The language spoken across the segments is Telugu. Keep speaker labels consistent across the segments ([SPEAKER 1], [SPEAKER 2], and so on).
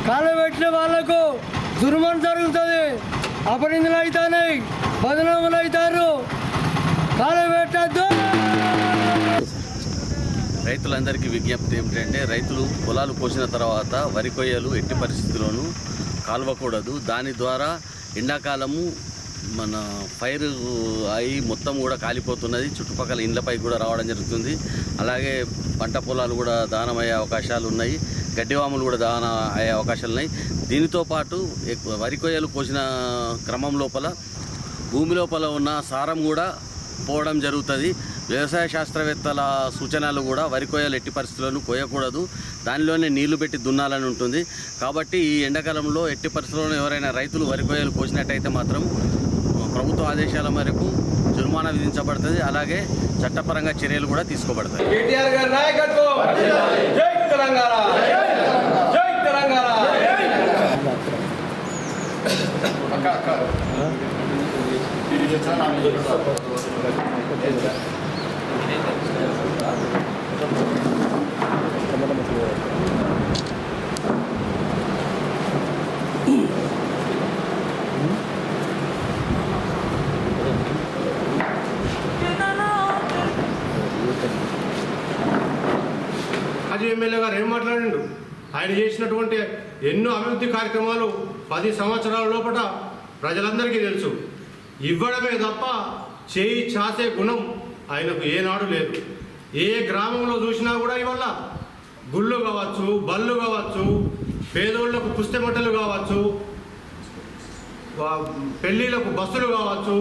[SPEAKER 1] కాలబెట్టిన వాళ్లకు దుర్మరణం జరుగుతుంది. అపనిందలు అవుతాయి, బదనాములు అవుతారు. కాలబెట్టద్దు.
[SPEAKER 2] రైతులందరికీ విజ్ఞప్తి ఏమిటంటే, రైతులు పొలాలు కోసిన తర్వాత వరి కొయ్యలు ఎట్టి పరిస్థితుల్లోనూ కాల్వకూడదు. దాని ద్వారా ఎండాకాలము మన ఫైర్ అయి మొత్తం కూడా కాలిపోతున్నది. చుట్టుపక్కల ఇండ్లపై కూడా రావడం జరుగుతుంది. అలాగే పంట పొలాలు కూడా దానమయ్యే అవకాశాలు ఉన్నాయి. గడ్డివాములు కూడా దాన అయ్యే అవకాశాలు ఉన్నాయి. దీనితో పాటు వరి కొయ్యలు కోసిన క్రమం లోపల భూమి లోపల ఉన్న సారం కూడా పోవడం జరుగుతుంది. వ్యవసాయ శాస్త్రవేత్తల సూచనలు కూడా వరి కొయ్యలు ఎట్టి పరిస్థితులను కోయకూడదు, దానిలోనే నీళ్లు పెట్టి దున్నాలని ఉంటుంది. కాబట్టి ఈ ఎండాకాలంలో ఎట్టి పరిస్థితుల్లో ఎవరైనా రైతులు వరి కొయ్యలు కోసినట్టయితే మాత్రం ప్రభుత్వ ఆదేశాల మేరకు జుర్మానా విధించబడుతుంది. అలాగే చట్టపరంగా చర్యలు కూడా తీసుకోబడతాయి.
[SPEAKER 1] కేటీఆర్ గారి నాయకత్వం. జై తెలంగాణ, జై తెలంగాణ.
[SPEAKER 3] మాజీ ఎమ్మెల్యే గారు ఏం మాట్లాడిండు? ఆయన చేసినటువంటి ఎన్నో అభివృద్ధి కార్యక్రమాలు 10 సంవత్సరాల లోపల ప్రజలందరికీ తెలుసు. ఇవ్వడమే తప్ప చేయి చాసే గుణం ఆయనకు ఏనాడు లేదు. ఏ గ్రామంలో చూసినా కూడా ఇవాళ గుళ్ళు కావచ్చు, బళ్ళు కావచ్చు, పేదోళ్లకు పుస్తెమట్టలు కావచ్చు, పెళ్ళిళ్ళకు బస్సులు కావచ్చు,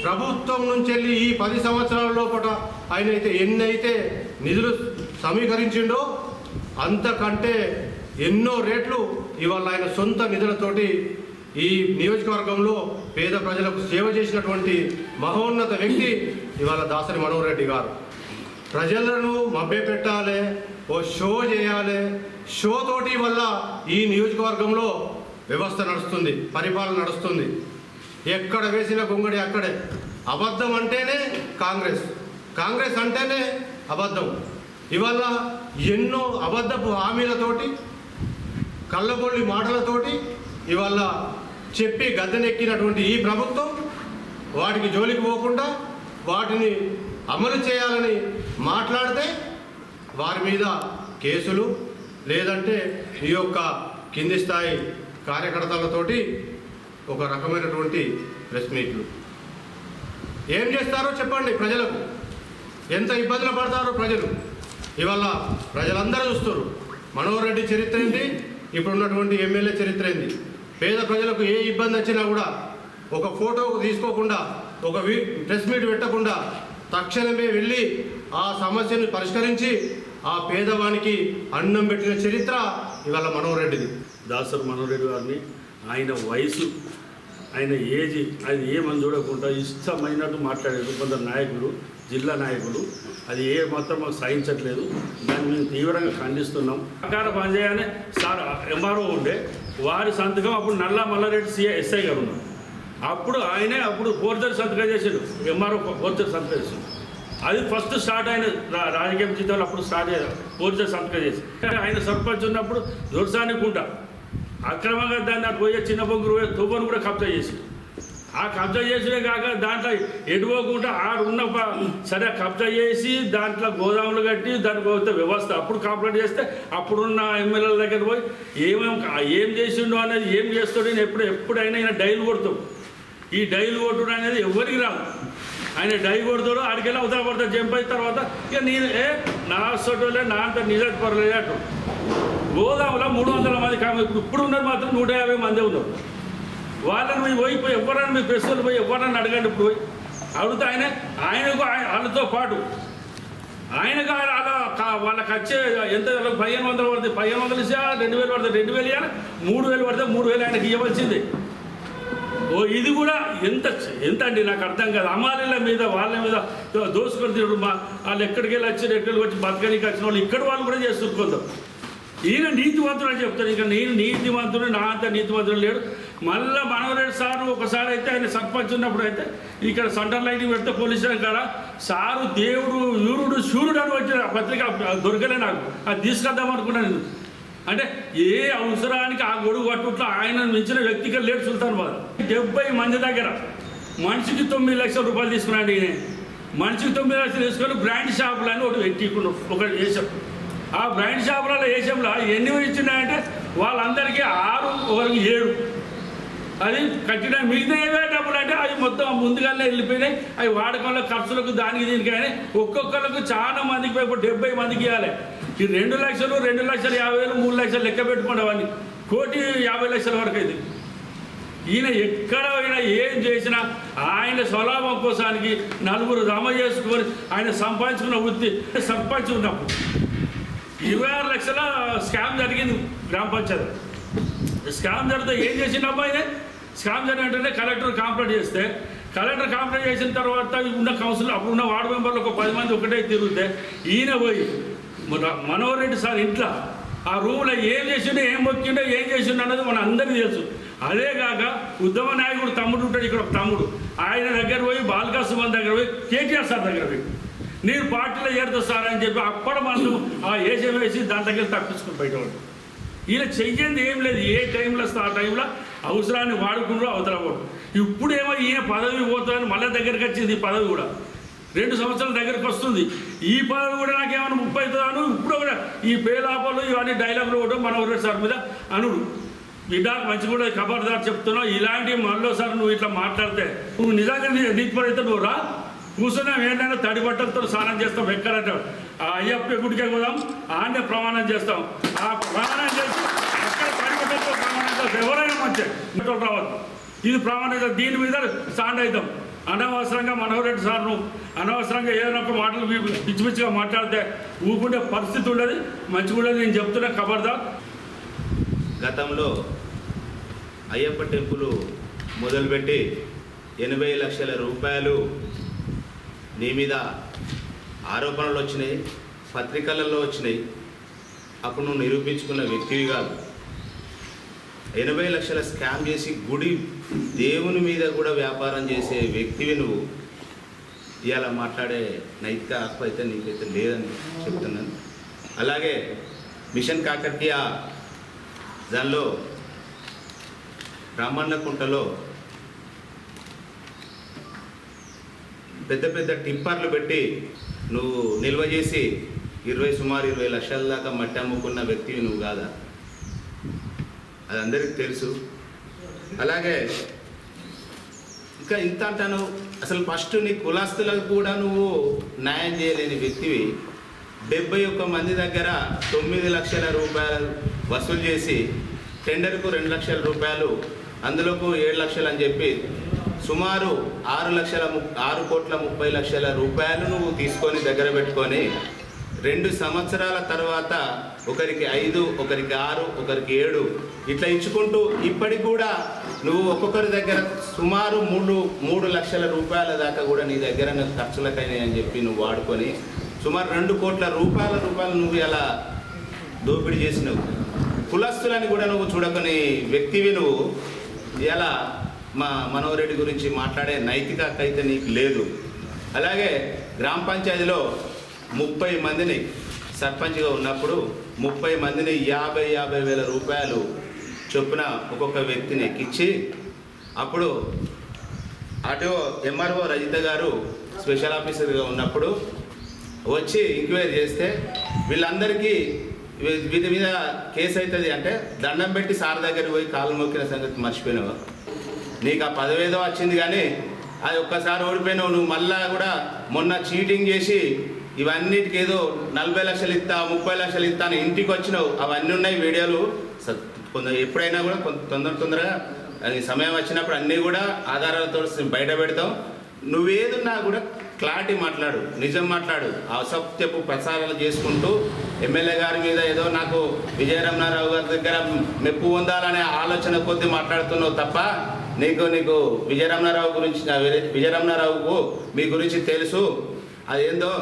[SPEAKER 3] ప్రభుత్వం నుంచి వెళ్ళి ఈ 10 సంవత్సరాల లోపల ఆయన అయితే ఎన్నైతే నిధులు సమీకరించిండో అంతకంటే ఎన్నో రేట్లు ఇవాళ ఆయన సొంత నిధులతోటి ఈ నియోజకవర్గంలో పేద ప్రజలకు సేవ చేసినటువంటి మహోన్నత వ్యక్తి ఇవాళ దాసరి మనోహర్ రెడ్డి గారు. ప్రజలను మభ్యపెట్టాలి, ఓ షో చేయాలి, షో తోటి వల్ల ఈ నియోజకవర్గంలో వ్యవస్థ నడుస్తుంది, పరిపాలన నడుస్తుంది. ఎక్కడ వేసిన గొంగడి అక్కడే. అబద్ధం అంటేనే కాంగ్రెస్, కాంగ్రెస్ అంటేనే అబద్ధం. ఇవాళ ఎన్నో అబద్ధపు హామీలతోటి, కళ్ళబొల్లి మాటలతోటి ఇవాళ చెప్పి గద్దెనెక్కినటువంటి ఈ ప్రభుత్వం వాటికి జోలికి పోకుండా వాటిని అమలు చేయాలని మాట్లాడితే వారి మీద కేసులు, లేదంటే ఈ యొక్క కింది స్థాయి కార్యకర్తలతోటి ఒక రకమైనటువంటి ప్రెస్ మీట్లు. ఏం చేస్తారో చెప్పండి ప్రజలకు. ఎంత ఇబ్బందులు పడతారో ప్రజలు. ఇవాళ ప్రజలందరూ చూస్తారు మనోహర్ రెడ్డి చరిత్ర ఏంటి, ఇప్పుడు ఉన్నటువంటి ఎమ్మెల్యే చరిత్ర ఏంటి. పేద ప్రజలకు ఏ ఇబ్బంది వచ్చినా కూడా ఒక ఫోటో తీసుకోకుండా, ఒక ప్రెస్ మీట్ పెట్టకుండా తక్షణమే వెళ్ళి ఆ సమస్యను పరిష్కరించి ఆ పేదవానికి అన్నం పెట్టిన చరిత్ర ఇవాళ మనోహర్ రెడ్డిది.
[SPEAKER 4] దాసరి మనోహర్ రెడ్డి గారిని ఆయన వయసు, ఆయన ఏజీ, అది ఏమని చూడకుండా ఇష్టమైనట్టు మాట్లాడారు కొందరు నాయకులు, జిల్లా నాయకులు. అది ఏ మాత్రం మాకు సహించట్లేదు. దాన్ని మేము తీవ్రంగా ఖండిస్తున్నాం. సహకార పనిచేయని సార్ ఎంఆర్ఓ ఉండే, వారి సంతకం అప్పుడు నల్లా మల్లారెడ్డి ఎస్ఐ గారు ఉన్నారు. అప్పుడు ఆయనే ఫోర్జరీ సంతకం చేసాడు, ఎంఆర్ఓ ఫోర్జరీ సంతకం చేసాడు. అది ఫస్ట్ స్టార్ట్ అయిన రాజకీయ జీతాలు అప్పుడు స్టార్ట్ అయ్యారు, ఫోర్జరీ సంతకం చేసి. ఆయన సర్పంచ్ ఉన్నప్పుడు దొరసానికుంట అక్రమంగా దాన్ని అటు పోయే చిన్న బొగ్గురు తువ్వను కూడా కబ్జా చేసి, ఆ కబ్జా చేసినే కాక దాంట్లో ఎటుపోకుండా ఆడున్న సరే కబ్జా చేసి దాంట్లో గోదాములు కట్టి దానికి పోతే వ్యవస్థ అప్పుడు కంప్లైంట్ చేస్తే అప్పుడున్న ఎమ్మెల్యేల దగ్గర పోయి ఏం చేసిండో అనేది, ఏం చేస్తాడు నేను ఎప్పుడైనా ఆయన డైలు కొడతాడు. ఈ డైలు కొట్టుడు అనేది ఎవరికి రాదు. ఆయన డై కొడతాడు, ఆడికెళ్ళి అవతల కొడతాడు, జంప్ అయిన తర్వాత ఇక నేను నా సొటోలే నా అంత నిజాలు పర్లేదు అటు. గోదాములో 300 మంది ఇప్పుడు ఉన్నారు మాత్రం 150 మంది ఉన్నారు. వాళ్ళని మీరు పోయి ఎవరన్నా మీ ప్రెస్సులు పోయి ఎవరన్నా అడగండి. ఇప్పుడు పోయి అడిగితే ఆయనకు వాళ్ళతో పాటు ఆయనకు వాళ్ళకి వచ్చే ఎంత 1500 పడుతుంది, 1500 ఇస్తే 2000 పడుతుంది, 2000 ఇవ్వాలి, 3000 పడితే 3000 ఆయనకి ఇవ్వవలసిందే. ఇది కూడా ఎంత అండి నాకు అర్థం కాదు. అమ్మాయిల మీద వాళ్ళ మీద దోసుకొని తినడు. వాళ్ళు ఎక్కడికి వెళ్ళి వచ్చి ఎక్కడికి వచ్చి బతకనికి వచ్చిన వాళ్ళు ఇక్కడ వాళ్ళు కూడా చేస్తుంటారు. ఈయన నీతివంతుడు అని చెప్తాను. ఇంకా నేను నీతివంతుడు, నా అంత నీతివంతుడు లేడు. మళ్ళీ మనోహర్ సార్ ఒకసారి అయితే ఆయన సర్పంచ్ ఉన్నప్పుడు అయితే ఇక్కడ సెంటర్ లైటింగ్ పెడితే పోలీస్ స్టేషన్ కాడ సారు దేవుడు, యూరుడు, శూరుడు అని వచ్చిన పత్రిక దొరకలే నాకు. అది తీసుకొద్దాం అనుకున్నాను. అంటే ఏ అవసరానికి ఆ గొడుగు పట్టుట్లో ఆయన మించిన వ్యక్తిగా లేడు సుల్తాన్ బాద్. 70 మంది దగ్గర మనిషికి 9 లక్షల రూపాయలు తీసుకున్నాడు. ఈయన మనిషికి 9 లక్షలు తీసుకొని బ్రాండ్ షాపులని ఒకటి పెట్టుకున్నాడు, ఒకటి వేసాం. ఆ బ్రాండ్ షాపులలో వేసాంలో ఎన్ని ఇచ్చినాయంటే వాళ్ళందరికీ 6, ఒకరికి 7 అది కట్టిన. మిగతా ఏవే డబ్బులు అంటే అవి మొత్తం ముందుగానే వెళ్ళిపోయినాయి. అవి వాడకంలో ఖర్చులకు దానికి దీనికి కానీ ఒక్కొక్కరికి చాలా మందికి 70 మందికి ఇవ్వాలి. ఈ 2 లక్షలు, 2,50,000, 3 లక్షలు లెక్క పెట్టుకోండి. అవన్నీ 1,50,00,000 వరకు అయింది. ఈయన ఎక్కడ అయినా ఏం చేసినా ఆయన స్వలాభం కోసానికి నలుగురు జమ చేసుకొని ఆయన సంపాదించుకున్న వృత్తి. సర్పంచ్ ఉన్నప్పుడు 26 లక్షల స్కామ్ జరిగింది గ్రామ పంచాయతీ. స్కామ్ జరిగితే ఏం చేసిన అబ్బాయి, స్కామ్ జరిగినట్టే కలెక్టర్ కంప్లైంట్ చేస్తే, కలెక్టర్ కంప్లైంట్ చేసిన తర్వాత ఉన్న కౌన్సిల్ అప్పుడు ఉన్న వార్డు మెంబర్లు ఒక 10 మంది ఒకటే తిరిగితే ఈయన పోయి మనోహర్ రెడ్డి సార్ ఇంట్లో ఆ రూమ్లో ఏం చేసిండో, ఏం మొక్కిండో, ఏం చేసిండో అన్నది మన అందరికీ తెలుసు. అదే కాక ఉద్యమ నాయకుడు తమ్ముడు ఉంటాడు, ఇక్కడ ఒక తమ్ముడు, ఆయన దగ్గర పోయి బాల్కా సుమన్ దగ్గర పోయి కేటీఆర్ సార్ దగ్గర పోయి నేను పార్టీలో చేరుతా సార్ అని చెప్పి అప్పటి మనం ఆ ఏజం వేసి దాంట్లోకి తప్పించుకుని బయట వాళ్ళు. ఈయన చెయ్యింది ఏం లేదు. ఏ టైంలో వస్తే ఆ టైంలో అవసరాన్ని వాడుకుంటూ అవతల పోవడం. ఇప్పుడేమో ఈయన పదవి పోతుందని మళ్ళీ దగ్గరికి వచ్చింది. ఈ పదవి కూడా 2 సంవత్సరాల దగ్గరికి వస్తుంది. ఈ పదవి కూడా నాకేమైనా 30 అవుతుందాను. ఇప్పుడు కూడా ఈ పేలాపలు ఇవన్నీ డైలాగులు కూడా మనోహర్ రెడ్డి సార్ మీద అనుడు బిడ్డాకు మంచి కూడా ఖబర్దార్ చెప్తున్నావు. ఇలాంటి మళ్ళీసారి నువ్వు ఇట్లా మాట్లాడితే నువ్వు నిజంగా నీతిపడితే నువ్వు రా కూర్చున్నాం. ఏంటంటే తడి బట్టలతో స్నానం చేస్తాం. ఎక్కడంటే ఆ అయ్యప్ప గుడికి పోదాం, ఆడే ప్రమాణం చేస్తాం. ఆ ప్రమాణం చేసి అక్కడ తడి బట్టలతో ప్రమాణం చేస్తాం. ఎవరైనా మంచి రావద్దు. ఇది ప్రమాణం. దీని మీద స్టాండ్ అవుతాం. అనవసరంగా మనోహర్ రెడ్డి సార్ను అనవసరంగా ఏదైనా ఒక మాటలు పిచ్చి పిచ్చిగా మాట్లాడితే ఊపుకుంటే పరిస్థితి ఉండదు, మంచి కూడా నేను చెప్తున్నా ఖబర్దార్.
[SPEAKER 5] గతంలో అయ్యప్ప టెంపుల్ మొదలుపెట్టి 80 లక్షల రూపాయలు నీ మీద ఆరోపణలు వచ్చినాయి, పత్రికలలో వచ్చినాయి. అప్పుడు నువ్వు నిరూపించుకున్న వ్యక్తివి కాదు. 80 లక్షల స్కామ్ చేసి గుడి దేవుని మీద కూడా వ్యాపారం చేసే వ్యక్తివి నువ్వు. ఇవాళ మాట్లాడే నైతిక హక్కు అయితే నీకైతే లేదని చెప్తున్నాను. అలాగే మిషన్ కాకతీయ దానిలో బ్రాహ్మణకుంటలో పెద్ద పెద్ద టిప్పర్లు పెట్టి నువ్వు నిల్వ చేసి సుమారు 20 లక్షల దాకా మట్టి అమ్ముకున్న వ్యక్తివి నువ్వు కాదా? అది అందరికీ తెలుసు. అలాగే ఇంకా ఇంత అంటాను. అసలు ఫస్ట్ నీ కులస్తులకు కూడా నువ్వు న్యాయం చేయలేని వ్యక్తివి. 71 మంది దగ్గర 9 లక్షల రూపాయలు వసూలు చేసి టెండర్కు 2 లక్షల రూపాయలు, అందులోకి 7 లక్షలు అని చెప్పి సుమారు 6,30,00,000 రూపాయలు నువ్వు తీసుకొని దగ్గర పెట్టుకొని 2 సంవత్సరాల తర్వాత ఒకరికి 5, ఒకరికి 6, ఒకరికి 7 ఇట్లా ఇచ్చుకుంటూ ఇప్పటికి కూడా నువ్వు ఒక్కొక్కరి దగ్గర సుమారు 3 లక్షల రూపాయల దాకా కూడా నీ దగ్గర ఖర్చులకైనాయి అని చెప్పి నువ్వు వాడుకొని సుమారు 2 కోట్ల రూపాయలు నువ్వు ఇలా దోపిడీ చేసినావు. కులస్తులని కూడా నువ్వు చూడకొని వ్యక్తివి నువ్వు. ఇలా మా మనోహర్ రెడ్డి గురించి మాట్లాడే నైతిక హక్కు అయితే నీకు లేదు. అలాగే గ్రామ పంచాయతీలో 30 మందిని సర్పంచ్గా ఉన్నప్పుడు 30 మందిని 50,000 రూపాయలు చొప్పున ఒక్కొక్క వ్యక్తిని ఎక్కించి అప్పుడు అటు ఎంఆర్ఓ రజిత గారు స్పెషల్ ఆఫీసర్గా ఉన్నప్పుడు వచ్చి ఎంక్వైరీ చేస్తే వీళ్ళందరికీ వీటి మీద కేసు అవుతుంది అంటే దండం పెట్టి సార్ దగ్గరికి పోయి కాలు మొక్కిన సంగతి మర్చిపోయినావు. నీకు ఆ పదవేదో వచ్చింది కానీ అది ఒక్కసారి ఓడిపోయినావు. నువ్వు మళ్ళా కూడా మొన్న చీటింగ్ చేసి ఇవన్నిటికి ఏదో 40 లక్షలు ఇస్తా, 30 లక్షలు ఇస్తా అని ఇంటికి వచ్చినావు. అవన్నీ ఉన్నాయి వీడియోలు. ఎప్పుడైనా కూడా తొందరగా అది సమయం వచ్చినప్పుడు అన్నీ కూడా ఆధారాలతో బయట పెడతాం. నువ్వేదున్నా కూడా క్లారిటీ మాట్లాడు, నిజం మాట్లాడు. అసత్యపు ప్రచారాలు చేసుకుంటూ ఎమ్మెల్యే గారి మీద ఏదో నాకు విజయరమణారావు గారి దగ్గర మెప్పు పొందాలనే ఆలోచన కొద్దీ మాట్లాడుతున్నావు తప్ప నీకు విజయరమణారావుకు మీ గురించి తెలుసు. అదేందో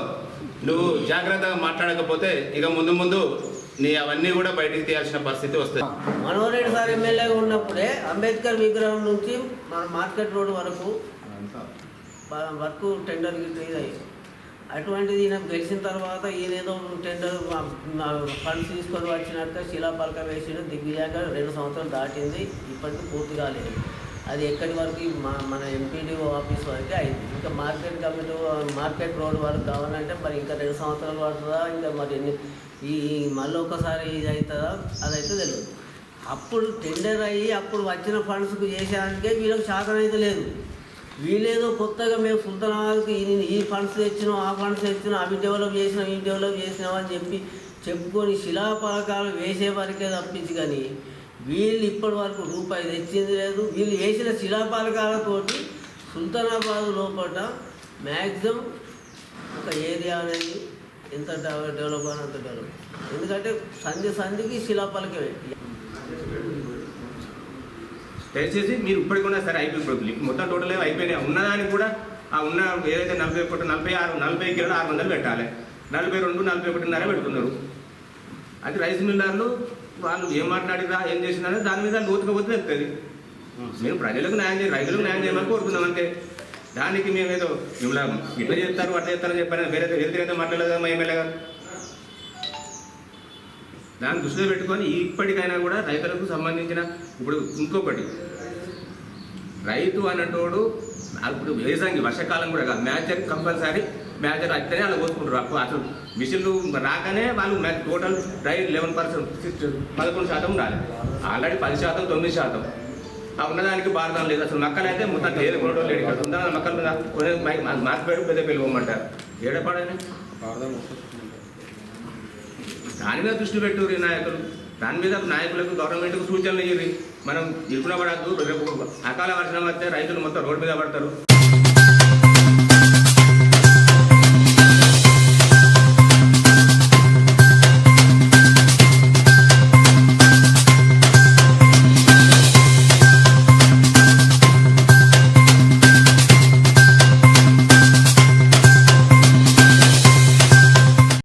[SPEAKER 5] నువ్వు జాగ్రత్తగా మాట్లాడకపోతే ఇక ముందు నీ అవన్నీ కూడా బయటికి తీయాల్సిన పరిస్థితి వస్తుంది.
[SPEAKER 6] మనోహర్ రెడ్డి సార్ ఎమ్మెల్యేగా ఉన్నప్పుడే అంబేద్కర్ విగ్రహం నుంచి మన మార్కెట్ రోడ్ వరకు టెండర్ ఇదయ్యి అటువంటిది ఈయన గెలిచిన తర్వాత ఈయనేదో టెండర్ ఫండ్స్ తీసుకొని వచ్చినట్టు శిలాపలక వేసిన దిగ్విజయంగా 2 సంవత్సరాలు దాటింది, ఇప్పటికీ పూర్తి కాలేదు. అది ఎక్కడి వరకు మన ఎంపీడీఓ ఆఫీస్ వరకే అయింది. ఇంకా మార్కెట్ రోడ్ వరకు కావాలంటే మరి ఇంకా 2 సంవత్సరాలు పడుతుందా, ఇంకా మరి ఈ మళ్ళీ ఒకసారి ఇది అవుతుందా, అదైతే తెలియదు. అప్పుడు టెండర్ అయ్యి అప్పుడు వచ్చిన ఫండ్స్కు చేసేదానికే వీళ్ళకి శాతం అయితే లేదు. వీళ్ళేదో కొత్తగా మేము సుల్తానాబాద్కి ఈ ఫండ్స్ తెచ్చినాం, ఆ ఫండ్స్ తెచ్చినాం, అవి డెవలప్ చేసినాం, ఈ డెవలప్ చేసినాం అని చెప్పుకొని శిలాపలకాలు వేసే వరకే తప్పించి, కానీ వీళ్ళు ఇప్పటి వరకు రూపాయి తెచ్చింది లేదు. వీళ్ళు వేసిన శిలాపలకాలతోటి సుల్తానాబాద్ లోపల మ్యాక్సిమం ఒక ఏరియా అనేది ఎంత డెవలప్ అని అంత డెవలప్. ఎందుకంటే సంధికి శిలాపలకే పెట్టి
[SPEAKER 5] దయచేసి మీరు ఇప్పటికి కూడా సరే అయిపోయి మొత్తం టోటల్ అయిపోయినాయి. ఉన్నదానికి కూడా ఆ ఉన్న ఏదైతే 40 కిలోలు 600 పెట్టాలి, 42, 41.5 పెడుతున్నారు. అది రైస్ మిల్లర్లు వాళ్ళు ఏం మాట్లాడిరా ఏం చేసినారో దాని మీద లోతుగా పోతే వెళ్తుంది. మేము ప్రజలకు న్యాయం చేయాలి, రైతులకు న్యాయం చేయమని కోరుతున్నాం అంతే. దానికి మేమేదో మిమ్మల్ని ఇట్లా చేస్తారు అట్లా చేస్తారని చెప్పాను, వేరే అయితే మాట్లాడలేదు మా ఎమ్మెల్యే గారు. దాన్ని దృష్టిలో పెట్టుకొని ఇప్పటికైనా కూడా రైతులకు సంబంధించిన ఇప్పుడు ఇంకొకటి రైతు అన్నటోడు ఇప్పుడు వేసంగి వర్షాకాలం కూడా కాదు, మ్యాచర్ కంపల్సరీ మ్యాచర్ అయితేనే అలా కోసుకుంటారు. అప్పుడు అసలు మిషన్లు రాగానే వాళ్ళు టోటల్ రైతు 11%, 11% ఉండాలి. ఆల్రెడీ 10%, 9%. ఆ ఉన్నదానికి భారతం లేదు. అసలు మక్కలు అయితే మొత్తం ఏదో కొనడం లేదు. ఇక్కడ ఉందా మక్కల మీద మార్చిపోయారు, పెద్ద పెళ్ళి పోమంటారు. ఏడపాడని దాని మీద దృష్టి పెట్టుర్రు ఈ నాయకులు. దాని మీద నాయకులకు గవర్నమెంట్కు సూచనలు ఇవ్వరు. మనం ఇరుకున పడద్దు, రేపు అకాల వర్షం వస్తే రైతులు మొత్తం రోడ్డు మీద పడతారు.